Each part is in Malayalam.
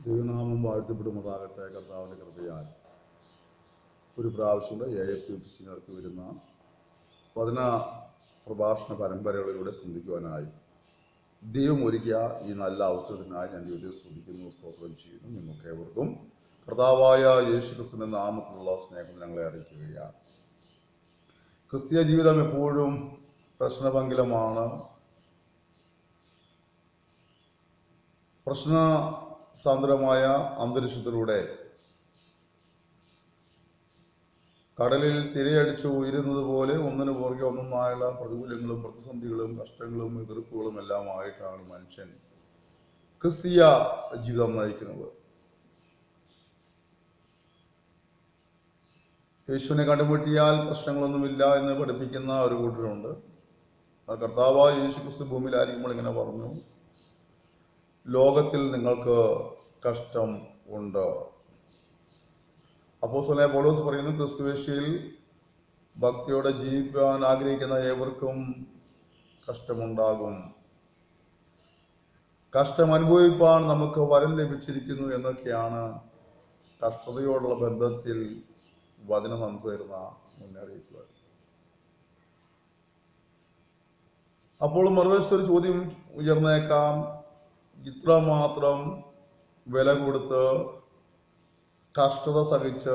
ദൈവനാമം വാഴ്ത്തപ്പെടുമാറാകട്ടെ. കർത്താവിൻ്റെ കൃപയാൽ ഒരു പ്രാവശ്യം AFPC നടത്തി വരുന്ന വചന പ്രഭാഷണ പരമ്പരകളിലൂടെ ചിന്തിക്കുവാനായി ദൈവം ഒരുക്കിയ ഈ നല്ല അവസരത്തിനായി ഞാൻ ദൈവത്തെ സ്തുതിക്കുന്നു, സ്തോത്രം ചെയ്യുന്നു. നിങ്ങൾക്ക് ഏവർക്കും കർത്താവായ യേശുക്രിസ്തുവിന്റെ നാമത്തിലുള്ള സ്നേഹം ഞങ്ങളെ അറിയിക്കുകയാണ്. ക്രിസ്തീയ ജീവിതം എപ്പോഴും പ്രശ്നഭംഗിലമാണ്. പ്രശ്നസാന്ദ്രമായ അന്തരീക്ഷത്തിലൂടെ കടലിൽ തിരയടിച്ചു ഉയരുന്നത് പോലെ ഒന്നിനു പുറകെ ഒന്നൊന്നായുള്ള പ്രതികൂലങ്ങളും പ്രതിസന്ധികളും കഷ്ടങ്ങളും എതിർപ്പുകളും എല്ലാമായിട്ടാണ് മനുഷ്യൻ ക്രിസ്തീയ ജീവിതം നയിക്കുന്നത്. യേശുവിനെ കണ്ടുമുട്ടിയാൽ പ്രശ്നങ്ങളൊന്നുമില്ല എന്ന് പഠിപ്പിക്കുന്ന ഒരു കൂട്ടരുണ്ട്. കർത്താവായ യേശു ക്രിസ്തു ഭൂമിയിലായിരിക്കുമ്പോൾ ഇങ്ങനെ പറഞ്ഞു, ലോകത്തിൽ നിങ്ങൾക്ക് കഷ്ടം ഉണ്ട്. അപ്പോസ്തലനായ പൗലോസ് പറയുന്നു, ക്രിസ്തുയേശുവിൽ ഭക്തിയോടെ ജീവിക്കാൻ ആഗ്രഹിക്കുന്ന ഏവർക്കും കഷ്ടമുണ്ടാകും. കഷ്ടം അനുഭവിപ്പാൻ നമുക്ക് വരം ലഭിച്ചിരിക്കുന്നു എന്നൊക്കെയാണ് കഷ്ടതയോടുള്ള ബന്ധത്തിൽ വചനം നമുക്ക് തരുന്ന മുന്നറിയിപ്പുകൾ. അപ്പോൾ മറുവശത്ത് ഒരു ചോദ്യം ഉയർന്നേക്കാം, ഇത്രമാത്രം വില കൊടുത്ത് കഷ്ടത സഹിച്ച്,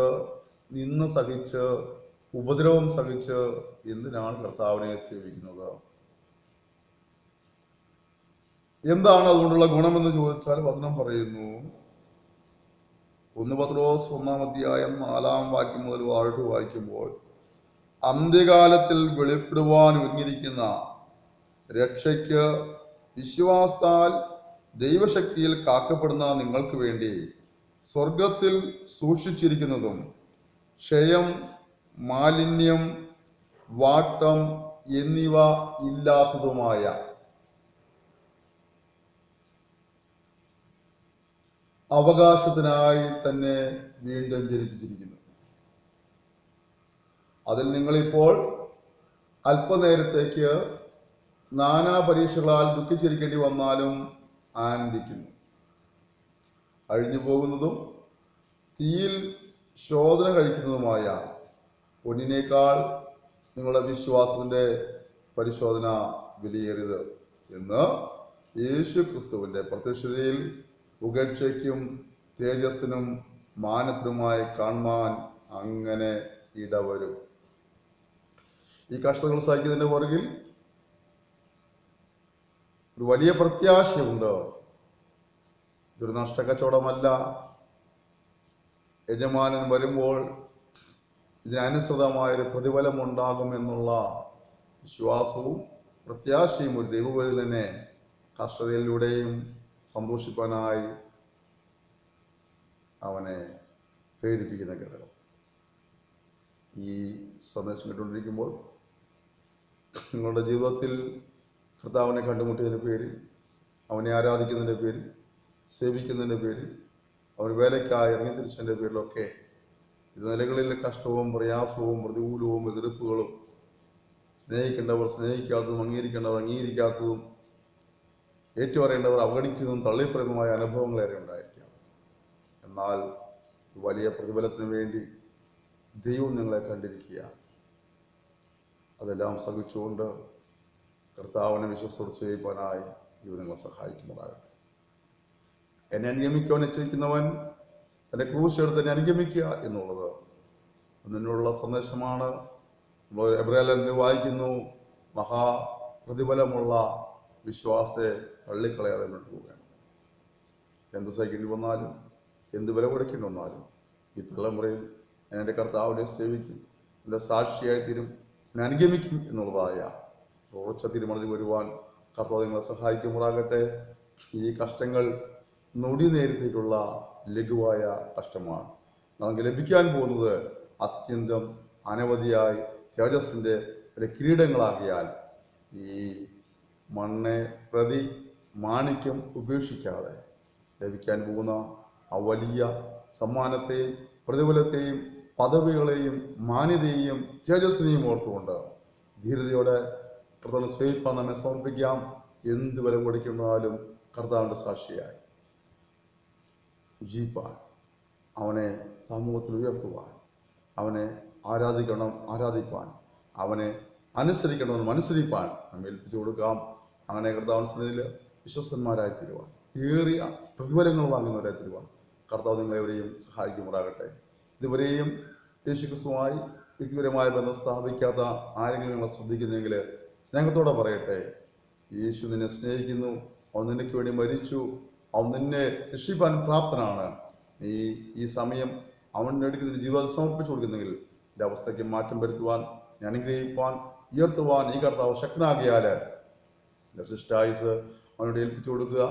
നിന്ന് സഹിച്ച്, ഉപദ്രവം സഹിച്ച് എന്തിനാണ് കർത്താവിനെ സേവിക്കുന്നത്? എന്താണ് അതുകൊണ്ടുള്ള ഗുണമെന്ന് ചോദിച്ചാൽ വചനം പറയുന്നു. 1 പത്രോസ് 1-ാം അധ്യായം 4-ാം വാക്യം മുതൽ വായിക്കുമ്പോൾ, അന്ത്യകാലത്തിൽ വെളിപ്പെടുവാൻ ഒരുങ്ങിയിരിക്കുന്ന രക്ഷയ്ക്ക് വിശ്വാസത്താൽ ദൈവശക്തിയിൽ കാക്കപ്പെടുന്ന നിങ്ങൾക്ക് വേണ്ടി സ്വർഗത്തിൽ സൂക്ഷിച്ചിരിക്കുന്നതും ക്ഷയം, മാലിന്യം, വാട്ടം എന്നിവ ഇല്ലാത്തതുമായ അവകാശത്തിനായി തന്നെ വീണ്ടും ജനിപ്പിച്ചിരിക്കുന്നു. അതിൽ നിങ്ങളിപ്പോൾ അല്പനേരത്തേക്ക് നാനാ പരീക്ഷകളാൽ ദുഃഖിച്ചിരിക്കേണ്ടി വന്നാലും ആനന്ദിക്കുന്നു. അഴിഞ്ഞു പോകുന്നതും തീയിൽ ശോധന കഴിക്കുന്നതുമായ പൊന്നിനേക്കാൾ നിങ്ങളുടെ വിശ്വാസത്തിന്റെ പരിശോധന വിലയേറിയത് എന്ന് യേശു ക്രിസ്തുവിന്റെ പ്രത്യക്ഷതയിൽ ഉകഴ്ചയ്ക്കും തേജസ്സിനും മാനത്തിനുമായി കാണുവാൻ അങ്ങനെ ഇടവരും. ഈ കഷ്ടതകൾ സഹിക്കുന്നതിന്റെ പുറകിൽ ഒരു വലിയ പ്രത്യാശയുണ്ട്. ഇതൊരു നഷ്ടക്കച്ചവടമല്ല. യജമാനൻ വരുമ്പോൾ ഇതിനനുസൃതമായൊരു പ്രതിഫലം ഉണ്ടാകുമെന്നുള്ള വിശ്വാസവും പ്രത്യാശയും ഒരു ദൈവവേദനെ കഷ്ടതയിലൂടെയും സന്തോഷിപ്പാനായി അവനെ പ്രേരിപ്പിക്കുന്ന ഘടകം. ഈ സന്ദേശം കേട്ടുകൊണ്ടിരിക്കുമ്പോൾ നിങ്ങളുടെ ജീവിതത്തിൽ കർത്താവിനെ കണ്ടുമുട്ടിയതിൻ്റെ പേരിൽ, അവനെ ആരാധിക്കുന്നതിൻ്റെ പേരിൽ, സേവിക്കുന്നതിൻ്റെ പേരിൽ, അവൻ വേലയ്ക്കായി ഇറങ്ങിത്തിരിച്ചതിൻ്റെ പേരിലൊക്കെ ഇത് നിലകളിൽ കഷ്ടവും പ്രയാസവും പ്രതികൂലവും എതിർപ്പുകളും, സ്നേഹിക്കേണ്ടവർ സ്നേഹിക്കാത്തതും അംഗീകരിക്കേണ്ടവർ അംഗീകരിക്കാത്തതും, ഏറ്റുപറയേണ്ടവർ അവഗണിക്കുന്നതും തള്ളിപ്പറയുന്നതുമായ അനുഭവങ്ങളേറെ ഉണ്ടായിരിക്കാം. എന്നാൽ വലിയ പ്രതിഫലത്തിന് വേണ്ടി ദൈവം നിങ്ങളെ കണ്ടിരിക്കുക. അതെല്ലാം സഹിച്ചുകൊണ്ട് കർത്താവിനെ വിശ്വസത്തോടെ ചെയ്യിപ്പാനായി ദൈവം നിങ്ങളെ സഹായിക്കുമാറാകട്ടെ. എന്നെ അനുഗമിക്കുവാൻ നിശ്ചയിക്കുന്നവൻ എൻ്റെ ക്രൂശ് എടുത്ത് എന്നെ അനുഗമിക്കുക എന്നുള്ളത് അതിനുള്ള സന്ദേശമാണ്. നമ്മൾ എബ്രായലേഖനത്തിൽ വായിക്കുന്നു, മഹാപ്രതിഫലമുള്ള വിശ്വാസത്തെ തള്ളിക്കളയാതെ മുന്നോട്ട് പോവുകയാണ്. എന്ത് സഹിക്കേണ്ടി വന്നാലും, എന്ത് വില കൊടുക്കേണ്ടി വന്നാലും ഈ തലമുറയിൽ ഞാൻ എൻ്റെ കർത്താവിനെ സേവിക്കും, എൻ്റെ സാക്ഷിയായി തീരും, എന്നെ അനുഗമിക്കും എന്നുള്ളതായ ഉറച്ച തീരുമാനത്തിൽ വരുവാൻ കർത്താവ് നിങ്ങളെ സഹായിക്കുമാറാകട്ടെ. ഈ കഷ്ടങ്ങൾ നൊടി നേരത്തേക്കുള്ള ലഘുവായ കഷ്ടമാണ്. നമുക്ക് ലഭിക്കാൻ പോകുന്നത് അത്യന്തം അനവധിയായി തേജസ്സിൻ്റെ കിരീടങ്ങളാകിയാൽ ഈ മണ്ണെ പ്രതി മാണിക്യം ഉപേക്ഷിക്കാതെ ലഭിക്കാൻ പോകുന്ന ആ വലിയ സമ്മാനത്തെയും പ്രതിഫലത്തെയും പദവികളെയും മാന്യതയെയും തേജസ്സിനെയും ഓർത്തുകൊണ്ട് ധീരതയോടെ കർത്താവിനെ സ്നേഹിപ്പാൻ നമ്മെ സമർപ്പിക്കാം. എന്ത് വില കൊടുക്കുന്നാലും കർത്താവിൻ്റെ സാക്ഷിയായി. ജീവിപ്പാൻ, അവനെ സമൂഹത്തിൽ ഉയർത്തുവാൻ, അവനെ ആരാധിപ്പാൻ, അവനെ അനുസരിക്കണമെന്ന് അനുസരിപ്പാൻ നമ്മെ ഏൽപ്പിച്ചു കൊടുക്കാം. അങ്ങനെ കർത്താവിൻ്റെ സന്നിധിയിൽ വിശ്വസ്തന്മാരായി തീരുവാൻ, ഏറിയ പ്രതിഫലങ്ങൾ വാങ്ങുന്നവരായി തീരുവാൻ കർത്താവ് നിങ്ങളെവരെയും സഹായിക്കുമാറാകട്ടെ. ഇതുവരെയും യേശുക്രിസ്തുവുമായി വ്യക്തിപരമായ ബന്ധം സ്ഥാപിക്കാത്ത ആരെങ്കിലും നിങ്ങളെ ശ്രദ്ധിക്കുന്നെങ്കിൽ സ്നേഹത്തോടെ പറയട്ടെ, യേശു നിന്നെ സ്നേഹിക്കുന്നു, അവൻ നിനക്ക് വേണ്ടി മരിച്ചു, അവൻ നിന്നെ രക്ഷിപ്പാൻ പ്രാപ്തനാണ്. നീ ഈ സമയം അവൻ്റെ അടുത്ത് നിന്റെ ജീവിതം സമർപ്പിച്ചു കൊടുക്കുന്നെങ്കിൽ എൻ്റെ അവസ്ഥയ്ക്ക് മാറ്റം വരുത്തുവാൻ, അനുഗ്രഹിപ്പാൻ, ഉയർത്തുവാൻ ഈ കർത്താവ് ശക്തനാകിയാൽ എൻ്റെ സിസ്റ്റായുസ് അവനോട് ഏൽപ്പിച്ചു കൊടുക്കുക.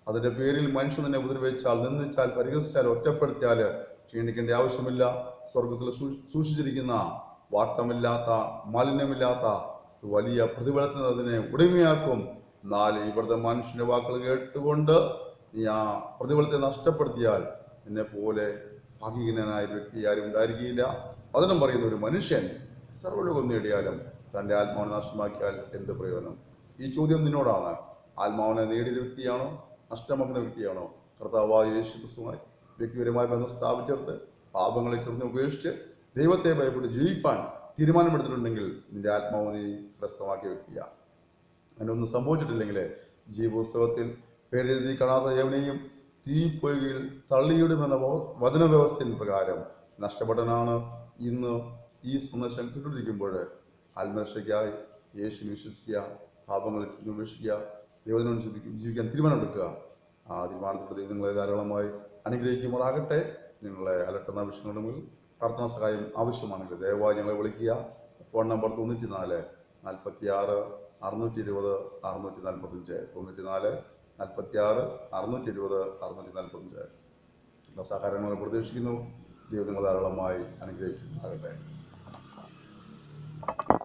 അതിൻ്റെ പേരിൽ മനുഷ്യൻ നിന്നെ ഉപദ്രവിച്ചാൽ, നിന്ദിച്ചാൽ, പരിഹസിച്ചാൽ, ഒറ്റപ്പെടുത്തിയാൽ ക്ഷീണിക്കേണ്ട ആവശ്യമില്ല. സ്വർഗത്തിൽ സൂക്ഷിച്ചിരിക്കുന്ന വാട്ടമില്ലാത്ത, മാലിന്യമില്ലാത്ത വലിയ പ്രതിഫലത്തിന് അതിനെ ഉടമയാക്കും. എന്നാൽ ഇവിടുത്തെ മനുഷ്യൻ്റെ വാക്കുകൾ കേട്ടുകൊണ്ട് നീ ആ പ്രതിഫലത്തെ നഷ്ടപ്പെടുത്തിയാൽ നിന്നെ പോലെ ഭാഗ്യഹീനനായ ഒരു വ്യക്തി ആരും ഉണ്ടായിരിക്കുകയില്ല. അതിനും പറയുന്ന ഒരു മനുഷ്യൻ സർവ്വലോകം നേടിയാലും തൻ്റെ ആത്മാവിനെ നഷ്ടമാക്കിയാൽ എന്ത് പ്രയോജനം? ഈ ചോദ്യം നിന്നോടാണ്. ആത്മാവിനെ നേടിയ വ്യക്തിയാണോ, നഷ്ടമാക്കുന്ന വ്യക്തിയാണോ? കർത്താവായ യേശുക്രിസ്തുവുമായി വ്യക്തിപരമായ ബന്ധം സ്ഥാപിച്ചെടുത്ത് പാപങ്ങളെ കുറിച്ച് ഉപേക്ഷിച്ച് ദൈവത്തെ ഭയപ്പെട്ട് ജീവിപ്പാൻ തീരുമാനമെടുത്തിട്ടുണ്ടെങ്കിൽ നിന്റെ ആത്മാവ് നീ കരസ്ഥമാക്കിയ വ്യക്തിയാണ്. അങ്ങനെ ഒന്നും സംഭവിച്ചിട്ടില്ലെങ്കിൽ ജീവപുസ്തകത്തിൽ പേരെഴുതി കാണാത്ത എവനെയും തീപ്പൊയ്കയിൽ തള്ളിയിടുമെന്ന വചനവ്യവസ്ഥയിൻ പ്രകാരം നഷ്ടപ്പെട്ടനാണ്. ഇന്ന് ഈ സന്ദേശം കേട്ടിരിക്കുമ്പോൾ ആത്മരക്ഷയ്ക്കായി യേശു വിശ്വസിക്കുക, പാപങ്ങളെ ഉപേക്ഷിക്കുക, ദൈവത്തിനോട് ജീവിക്കാൻ തീരുമാനമെടുക്കുക. ആ തീരുമാനത്തിലൂടെ ദൈവം നിങ്ങളെ ധാരാളമായി അനുഗ്രഹിക്കുമാറാകട്ടെ. നിങ്ങളെ അലട്ടുന്ന വിഷയങ്ങളുടെ മുന്നിൽ പ്രാർത്ഥനാ സഹായം ആവശ്യമാണെങ്കിൽ ദയവായി ഞങ്ങളെ വിളിക്കുക. Phone number 94 46 620 645 94 46 620 645. എല്ലാ സഹകരണങ്ങളും പ്രതീക്ഷിക്കുന്നു. ദൈവം നിങ്ങളെ ധാരാളമായി അനുഗ്രഹിക്കുമാറാകട്ടെ.